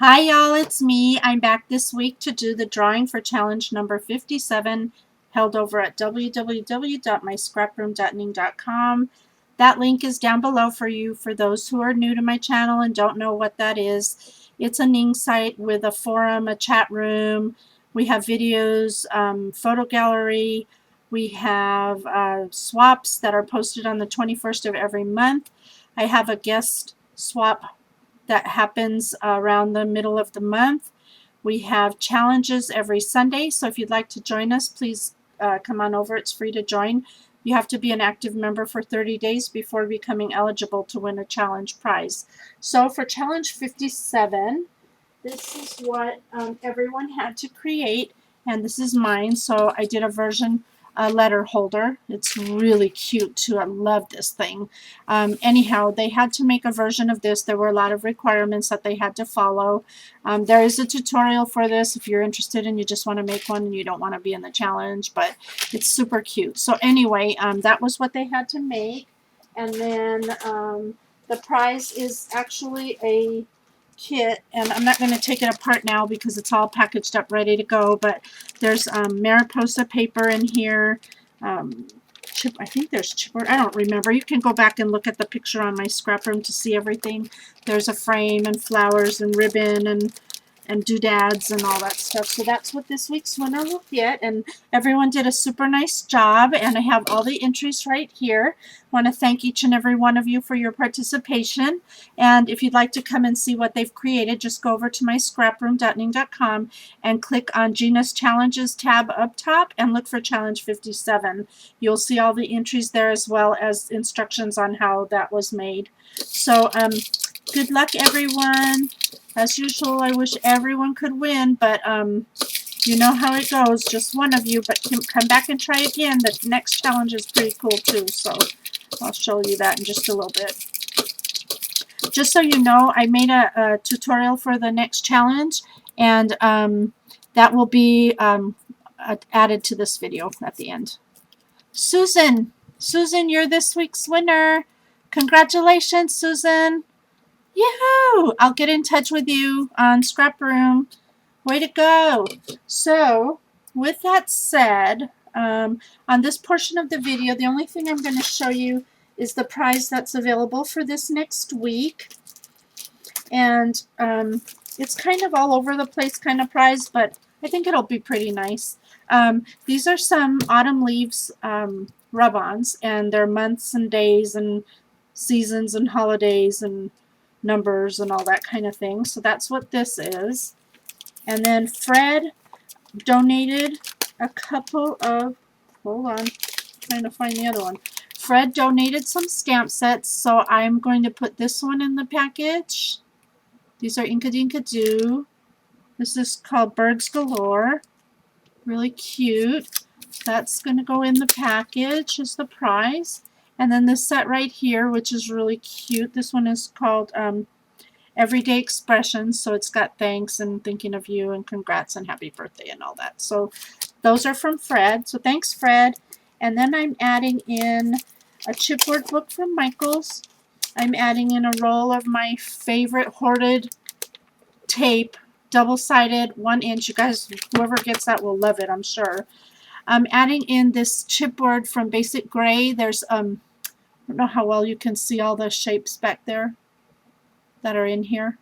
Hi y'all, it's me. I'm back this week to do the drawing for challenge number 57 held over at www.myscraproom.ning.com. That link is down below for you for those who are new to my channel and don't know what that is. It's a Ning site with a forum, a chat room. We have videos, photo gallery. We have swaps that are posted on the 21st of every month. I have a guest swap that happens around the middle of the month. We have challenges every Sunday, so if you'd like to join us, please come on over. It's free to join. You have to be an active member for 30 days before becoming eligible to win a challenge prize. So for challenge 57, this is what everyone had to create, and this is mine. So I did a version letter holder. It's really cute too. I love this thing. Anyhow, they had to make a version of this. There were a lot of requirements that they had to follow. There is a tutorial for this if you're interested and you just want to make one and you don't want to be in the challenge, but it's super cute. So anyway, that was what they had to make. And then the prize is actually a kit, and I'm not going to take it apart now because it's all packaged up ready to go, but there's Mariposa paper in here. I think there's chipboard. I don't remember. You can go back and look at the picture on my scrap room to see everything. There's a frame and flowers and ribbon and doodads and all that stuff. So that's what this week's winner will get, and everyone did a super nice job, and I have all the entries right here. I want to thank each and every one of you for your participation, and if you'd like to come and see what they've created, just go over to myscraproom.ning.com and click on Gina's Challenges tab up top and look for Challenge 57. You'll see all the entries there as well as instructions on how that was made. So good luck, everyone. As usual, I wish everyone could win, but you know how it goes. Just one of you, but come back and try again. The next challenge is pretty cool too, so I'll show you that in just a little bit. Just so you know, I made a tutorial for the next challenge, and that will be added to this video at the end. Susan, you're this week's winner. Congratulations, Susan. Yahoo! I'll get in touch with you on Scrap Room. Way to go! So, with that said, on this portion of the video, the only thing I'm going to show you is the prize that's available for this next week. And it's kind of all over the place kind of prize, but I think it'll be pretty nice. These are some autumn leaves rub-ons, and they're months and days and seasons and holidays and numbers and all that kind of thing. So that's what this is. And then Fred donated a couple of, hold on, trying to find the other one. Fred donated some stamp sets, so I'm going to put this one in the package. These are Inka Dinka Doo. This is called Birds Galore. Really cute. That's going to go in the package as the prize. And then this set right here, which is really cute. This one is called Everyday Expressions. So it's got thanks and thinking of you and congrats and happy birthday and all that. So those are from Fred. So thanks, Fred. And then I'm adding in a chipboard book from Michaels. I'm adding in a roll of my favorite hoarded tape, double-sided, 1 inch. You guys, whoever gets that will love it, I'm sure. I'm adding in this chipboard from Basic Gray. There's I don't know how well you can see all the shapes back there that are in here,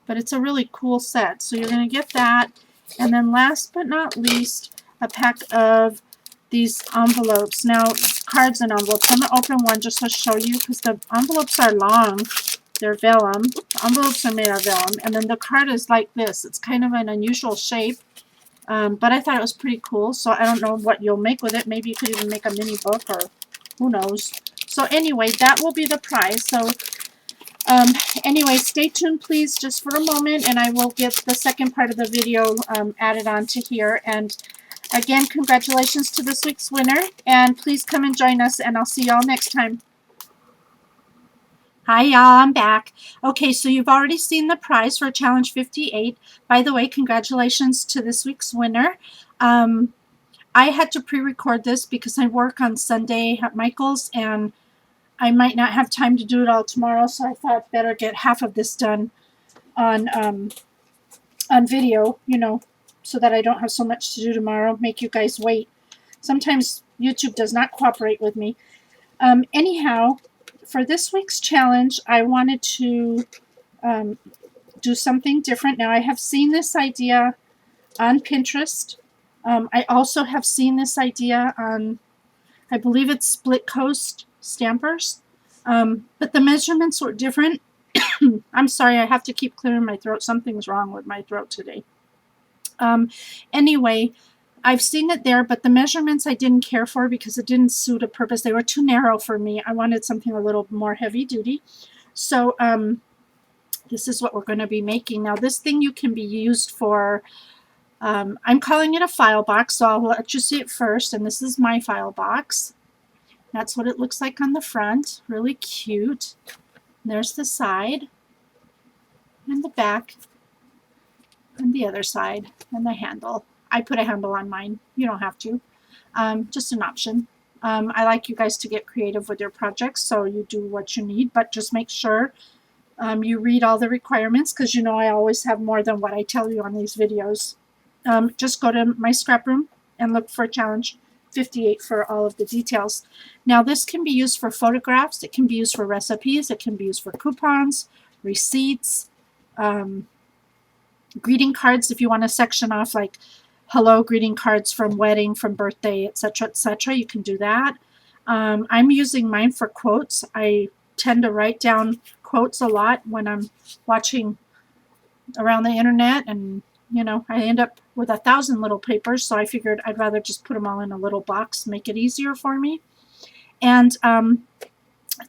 but it's a really cool set. So you're going to get that. And then last but not least, a pack of these envelopes. Now, cards and envelopes. I'm going to open one just to show you because the envelopes are long. They're vellum. The envelopes are made of vellum. And then the card is like this. It's kind of an unusual shape. But I thought it was pretty cool. So I don't know what you'll make with it. Maybe you could even make a mini book, or who knows. So anyway, that will be the prize. So anyway, stay tuned please just for a moment, and I will get the second part of the video added on to here. And again, congratulations to this week's winner, and please come and join us, and I'll see y'all next time. Hi y'all, I'm back. Okay, so you've already seen the prize for Challenge 58. By the way, congratulations to this week's winner. I had to pre-record this because I work on Sunday at Michael's, and I might not have time to do it all tomorrow, so I thought better get half of this done on on video, you know, so that I don't have so much to do tomorrow, make you guys wait. Sometimes YouTube does not cooperate with me. Anyhow, for this week's challenge, I wanted to do something different. Now, I have seen this idea on Pinterest. I also have seen this idea on, I believe it's Split Coast Stampers, but the measurements were different. I'm sorry, I have to keep clearing my throat. Something's wrong with my throat today. Anyway, I've seen it there, but the measurements I didn't care for because it didn't suit a purpose. They were too narrow for me. I wanted something a little more heavy duty. So this is what we're going to be making. Now, this thing you can be used for, I'm calling it a file box, so I'll let you see it first. And this is my file box. That's what it looks like on the front. Really cute. There's the side and the back and the other side and the handle. I put a handle on mine. You don't have to. Just an option. I like you guys to get creative with your projects, so you do what you need, but just make sure you read all the requirements, because you know I always have more than what I tell you on these videos. Just go to my scrap room and look for challenge 58 for all of the details. Now, this can be used for photographs, it can be used for recipes, it can be used for coupons, receipts, greeting cards if you want to section off like hello greeting cards from wedding, from birthday, etc., etc. You can do that. I'm using mine for quotes. I tend to write down quotes a lot when I'm watching around the internet, and you know, I end up with 1,000 little papers, so I figured I'd rather just put them all in a little box, make it easier for me. And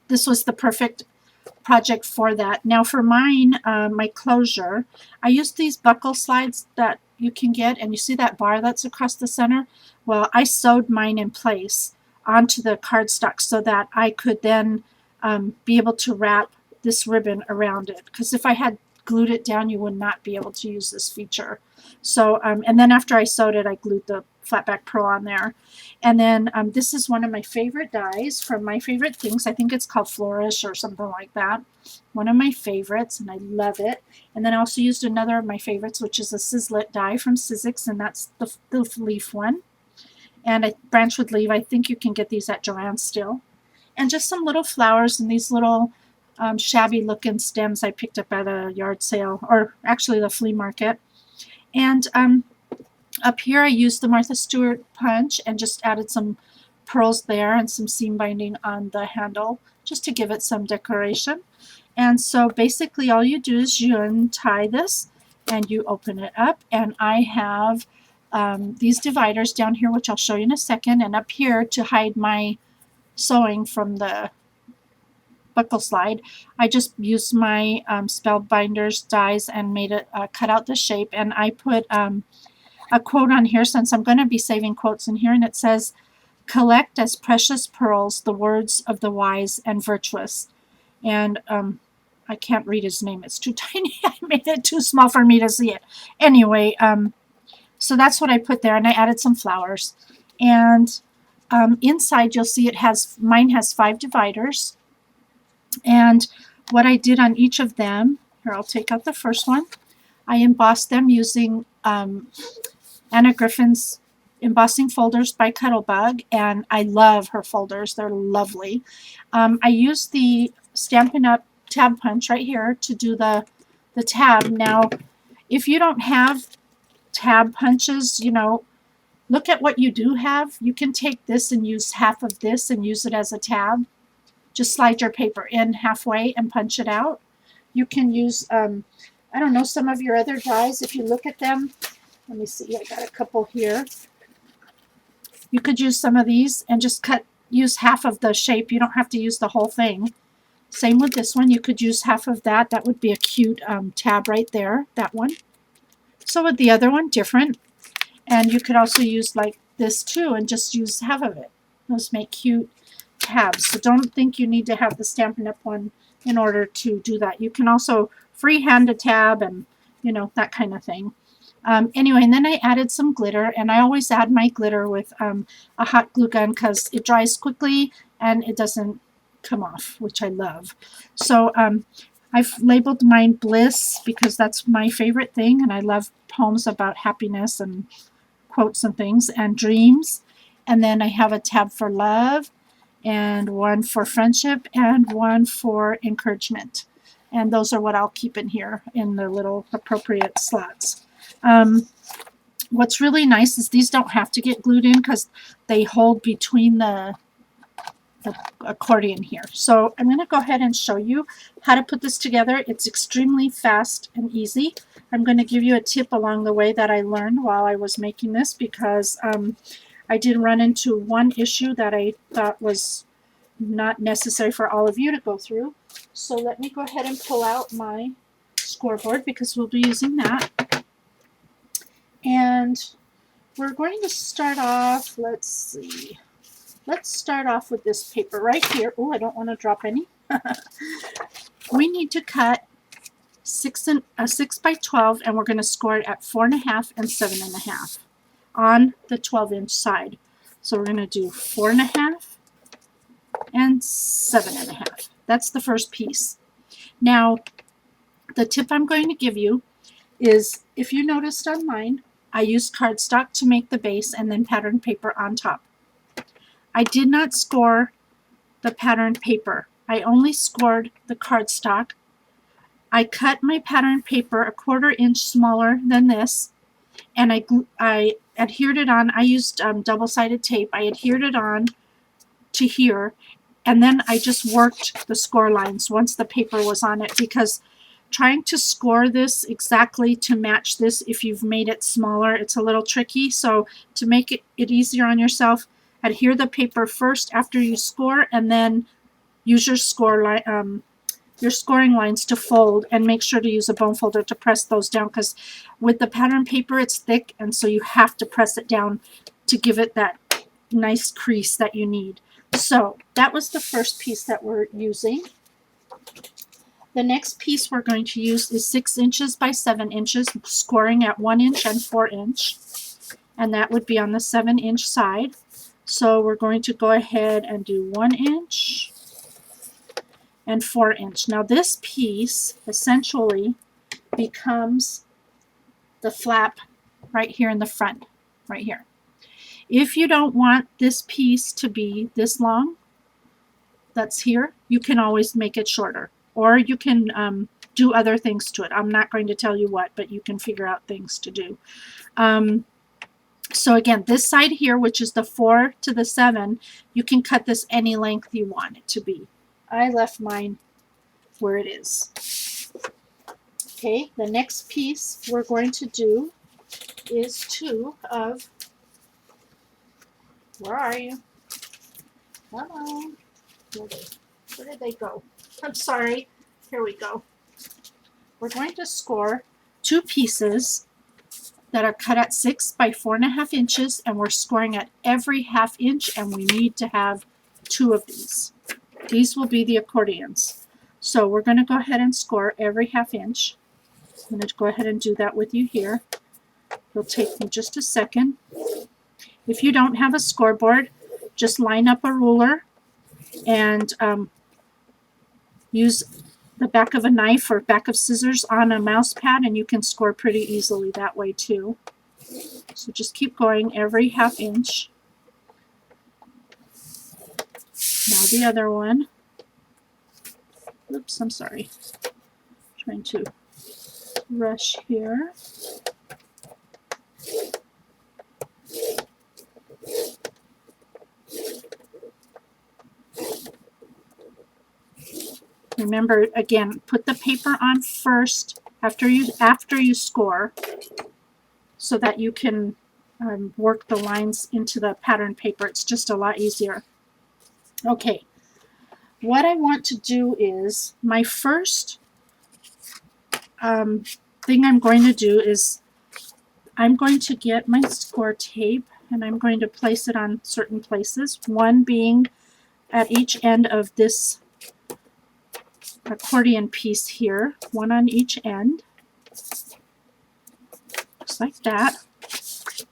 this was the perfect project for that. Now for mine, my closure, I used these buckle slides that you can get, and you see that bar that's across the center? Well, I sewed mine in place onto the cardstock so that I could then be able to wrap this ribbon around it, because if I had glued it down, you would not be able to use this feature. So, and then after I sewed it, I glued the flatback pearl on there. And then this is one of my favorite dies from My Favorite Things. I think it's called Flourish or something like that. One of my favorites, and I love it. And then I also used another of my favorites, which is a Sizzlet die from Sizzix, and that's the leaf one. And a branch with leaf. I think you can get these at Joann's still. And just some little flowers and these little shabby looking stems I picked up at a yard sale, or actually the flea market. And up here I used the Martha Stewart punch and just added some pearls there and some seam binding on the handle just to give it some decoration. And so basically all you do is you untie this and you open it up, and I have these dividers down here, which I'll show you in a second, and up here to hide my sewing from the buckle slide, I just used my Spellbinders dies and made it cut out the shape, and I put a quote on here since I'm going to be saving quotes in here, and it says, "Collect as precious pearls the words of the wise and virtuous." And I can't read his name, it's too tiny. I made it too small for me to see it. Anyway, so that's what I put there, and I added some flowers. And inside you'll see it has, mine has 5 dividers. And what I did on each of them, here I'll take out the first one, I embossed them using Anna Griffin's embossing folders by Cuttlebug, and I love her folders, they're lovely. I used the Stampin' Up! Tab punch right here to do the tab. Now, if you don't have tab punches, you know, look at what you do have. You can take this and use half of this and use it as a tab. Just slide your paper in halfway and punch it out. You can use, I don't know, some of your other dies. If you look at them, let me see, I got a couple here. You could use some of these and just use half of the shape. You don't have to use the whole thing. Same with this one. You could use half of that. That would be a cute tab right there, that one. So with the other one, different. And you could also use like this too and just use half of it. Those make cute tabs. So don't think you need to have the Stampin' Up! One in order to do that. You can also freehand a tab and, you know, that kind of thing. Anyway, and then I added some glitter, and I always add my glitter with a hot glue gun because it dries quickly and it doesn't come off, which I love. So I've labeled mine Bliss because that's my favorite thing, and I love poems about happiness and quotes and things, and dreams. And then I have a tab for love, and one for friendship, and one for encouragement. And those are what I'll keep in here in the little appropriate slots. What's really nice is these don't have to get glued in because they hold between the accordion here. So I'm going to go ahead and show you how to put this together. It's extremely fast and easy. I'm going to give you a tip along the way that I learned while I was making this, because I did run into one issue that I thought was not necessary for all of you to go through. So let me go ahead and pull out my scoreboard because we'll be using that. And we're going to start off, let's see. Let's start off with this paper right here. Oh, I don't want to drop any. We need to cut 6 by 12, and we're going to score it at 4.5 and 7.5 on the 12-inch side. So we're going to do 4.5 and 7.5. That's the first piece. Now, the tip I'm going to give you is, if you noticed on mine, I used cardstock to make the base and then patterned paper on top. I did not score the patterned paper. I only scored the cardstock. I cut my patterned paper a 1/4 inch smaller than this, and I adhered it on. I used double-sided tape. I adhered it on to here, and then I just worked the score lines once the paper was on it, because trying to score this exactly to match this, if you've made it smaller, it's a little tricky. So to make it easier on yourself, adhere the paper first after you score, and then use your your scoring lines to fold, and make sure to use a bone folder to press those down, because with the pattern paper it's thick, and so you have to press it down to give it that nice crease that you need. So that was the first piece that we're using. The next piece we're going to use is 6 inches by 7 inches, scoring at 1 inch and 4 inch, and that would be on the 7-inch side. So we're going to go ahead and do 1 inch and 4 inch. Now this piece essentially becomes the flap right here in the front, right here. If you don't want this piece to be this long, that's here, you can always make it shorter, or you can do other things to it. I'm not going to tell you what, but you can figure out things to do. So again, this side here, which is the 4 to the 7, you can cut this any length you want it to be. I left mine where it is. Okay, the next piece we're going to do is 2 of, where are you? Come on. Where did they go? I'm sorry. Here we go. We're going to score 2 pieces that are cut at 6 by 4.5 inches, and we're scoring at every 1/2 inch, and we need to have 2 of these. These will be the accordions. So we're going to go ahead and score every 1/2 inch. I'm going to go ahead and do that with you here. It'll take me just a second. If you don't have a scoreboard, just line up a ruler and use the back of a knife or back of scissors on a mouse pad, and you can score pretty easily that way too. So just keep going every 1/2 inch. Now the other one. Oops, I'm sorry. Trying to rush here. Remember, again, put the paper on first after you score, so that you can work the lines into the pattern paper. It's just a lot easier. Okay, what I want to do is, my first thing I'm going to do is, I'm going to get my score tape, and I'm going to place it on certain places, one being at each end of this accordion piece here, one on each end, just like that.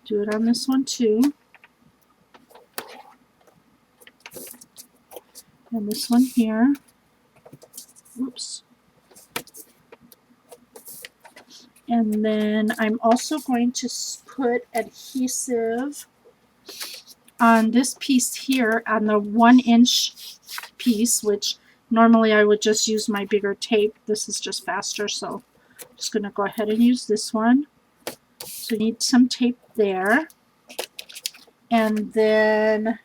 Do it on this one too, and this one here. Oops. And then I'm also going to put adhesive on this piece here, on the 1-inch piece, which normally I would just use my bigger tape. This is just faster, so I'm just going to go ahead and use this one. So you need some tape there. And then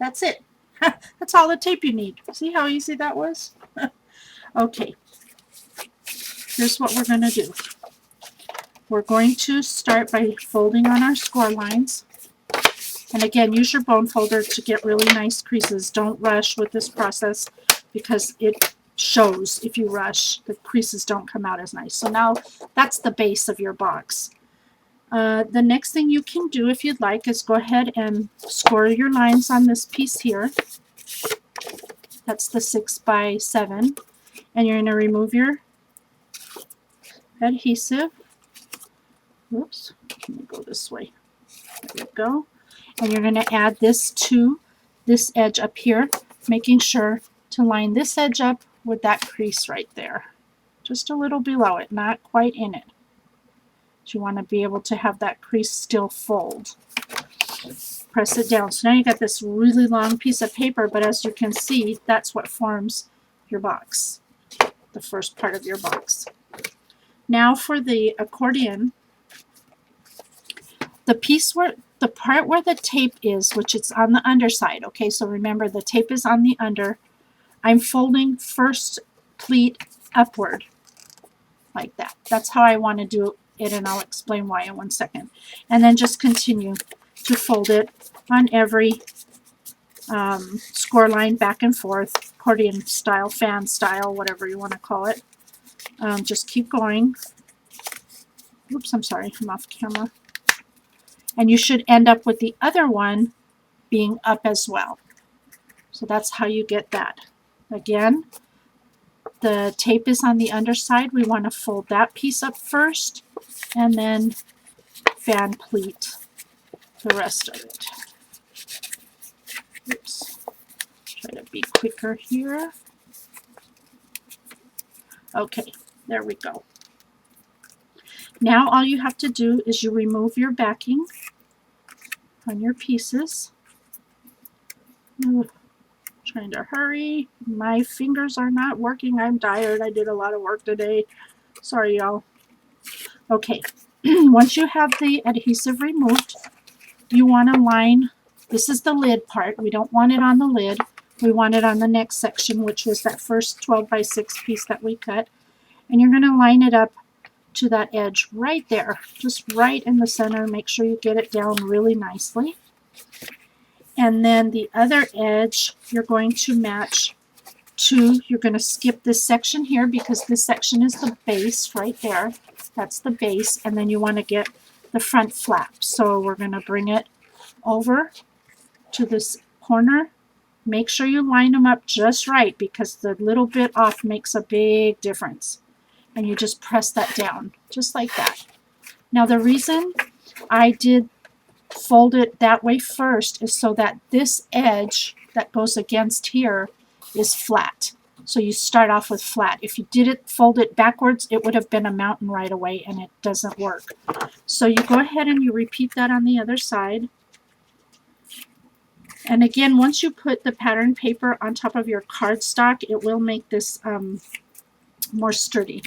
that's it. That's all the tape you need. See how easy that was? Okay, here's what we're going to do. We're going to start by folding on our score lines. And again, use your bone folder to get really nice creases. Don't rush with this process because it shows if you rush. The creases don't come out as nice. So now that's the base of your box. The next thing you can do, if you'd like, is go ahead and score your lines on this piece here. That's the 6x7. And you're going to remove your adhesive. Whoops, let me go this way. There we go. And you're going to add this to this edge up here, making sure to line this edge up with that crease right there. Just a little below it, not quite in it. You want to be able to have that crease still fold. Press it down. So now you got this really long piece of paper, but as you can see, that's what forms your box, the first part of your box. Now for the accordion, the piece where the part where the tape is, which it's on the underside, okay, so remember the tape is on the under, I'm folding first pleat upward like that. That's how I want to do it, and I'll explain why in 1 second. And then just continue to fold it on every score line back and forth, accordion style, fan style, whatever you want to call it. Just keep going. Oops, I'm sorry, I'm off camera. And you should end up with the other one being up as well. So that's how you get that. Again, the tape is on the underside. We want to fold that piece up first and then fan pleat the rest of it. Oops. Try to be quicker here. Okay, there we go. Now all you have to do is you remove your backing on your pieces. Trying to hurry. My fingers are not working. I'm tired. I did a lot of work today. Sorry, y'all. Okay, once you have the adhesive removed, you want to line, this is the lid part. We don't want it on the lid. We want it on the next section, which was that first 12x6 piece that we cut. And you're going to line it up to that edge right there, just right in the center. Make sure you get it down really nicely. And then the other edge you're going to match to, you're going to skip this section here because this section is the base right there. That's the base, and then you want to get the front flap. So we're going to bring it over to this corner. Make sure you line them up just right because the little bit off makes a big difference. And you just press that down, just like that. Now the reason I did fold it that way first is so that this edge that goes against here is flat. So you start off with flat. If you did it, fold it backwards, it would have been a mountain right away, and it doesn't work. So you go ahead and you repeat that on the other side. And again, once you put the pattern paper on top of your cardstock, it will make this more sturdy.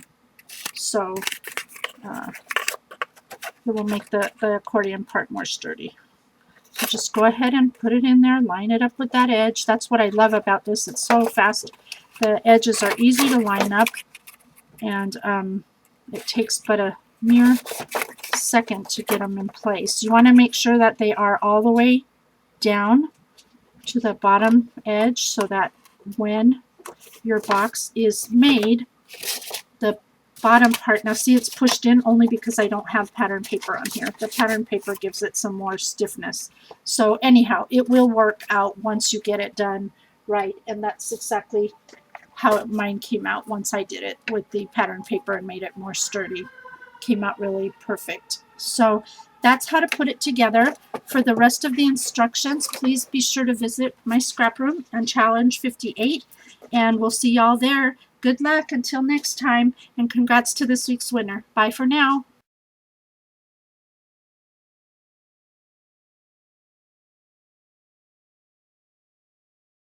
So it will make the accordion part more sturdy. So just go ahead and put it in there, line it up with that edge. That's what I love about this. It's so fast. The edges are easy to line up, and it takes but a mere second to get them in place. You want to make sure that they are all the way down to the bottom edge so that when your box is made, the bottom part, now see it's pushed in only because I don't have pattern paper on here. The pattern paper gives it some more stiffness. So anyhow, it will work out once you get it done right, and that's exactly how mine came out once I did it with the pattern paper and made it more sturdy. Came out really perfect. So that's how to put it together. For the rest of the instructions, please be sure to visit my scrap room on Challenge 58, and we'll see y'all there. good luck until next time, and congrats to this week's winner. Bye for now.